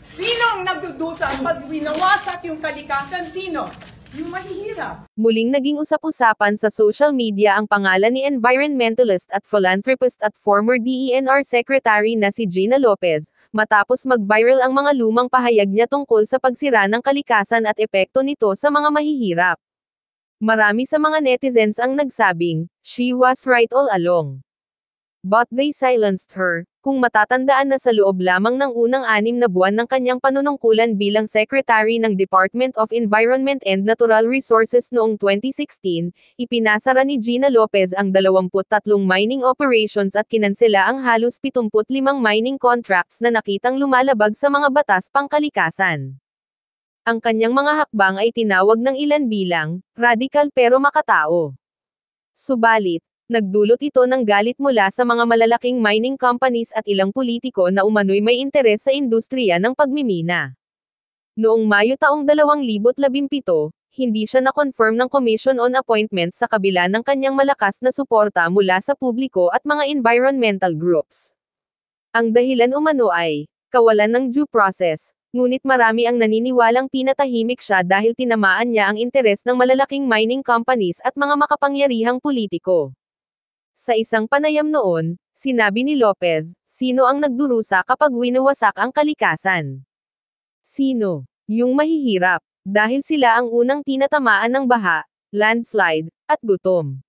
Sino ang nagdudusa pag winawasak yung kalikasan? Sino? Yung mahihirap. Muling naging usap-usapan sa social media ang pangalan ni environmentalist at philanthropist at former DENR Secretary na si Gina Lopez, matapos mag-viral ang mga lumang pahayag niya tungkol sa pagsira ng kalikasan at epekto nito sa mga mahihirap. Marami sa mga netizens ang nagsabing, "She was right all along." But they silenced her. Kung matatandaan na sa loob lamang ng unang 6 na buwan ng kanyang panunungkulan bilang Secretary ng Department of Environment and Natural Resources noong 2016, ipinasara ni Gina Lopez ang 23 mining operations at kinansela ang halos 75 mining contracts na nakitang lumalabag sa mga batas pangkalikasan. Ang kanyang mga hakbang ay tinawag ng ilan bilang radikal pero makatao. Subalit, nagdulot ito ng galit mula sa mga malalaking mining companies at ilang politiko na umano'y may interes sa industriya ng pagmimina. Noong Mayo taong 2017, hindi siya na-confirm ng Commission on Appointments sa kabila ng kanyang malakas na suporta mula sa publiko at mga environmental groups. Ang dahilan umano ay kawalan ng due process, ngunit marami ang naniniwalang pinatahimik siya dahil tinamaan niya ang interes ng malalaking mining companies at mga makapangyarihang politiko. Sa isang panayam noon, sinabi ni Lopez, "Sino ang nagdurusa kapag winawasak ang kalikasan? Sino? Yung mahihirap, dahil sila ang unang tinatamaan ng baha, landslide, at gutom."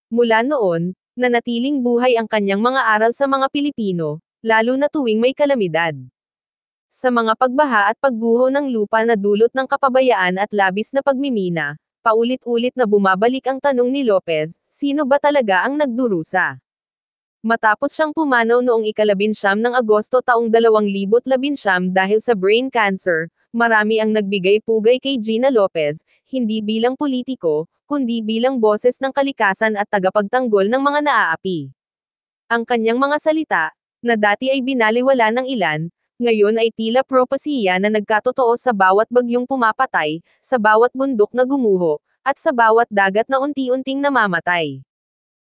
Mula noon, nanatiling buhay ang kanyang mga aral sa mga Pilipino, lalo na tuwing may kalamidad. Sa mga pagbaha at pagguho ng lupa na dulot ng kapabayaan at labis na pagmimina, paulit-ulit na bumabalik ang tanong ni Lopez, sino ba talaga ang nagdurusa? Matapos siyang pumanaw noong 19 ng Agosto taong 2019 dahil sa brain cancer, marami ang nagbigay pugay kay Gina Lopez, hindi bilang politiko, kundi bilang boses ng kalikasan at tagapagtanggol ng mga naaapi. Ang kanyang mga salita, na dati ay binaliwala ng ilan, ngayon ay tila propesiya na nagkatotoo sa bawat bagyong pumapatay, sa bawat bundok na gumuho, at sa bawat dagat na unti-unting namamatay.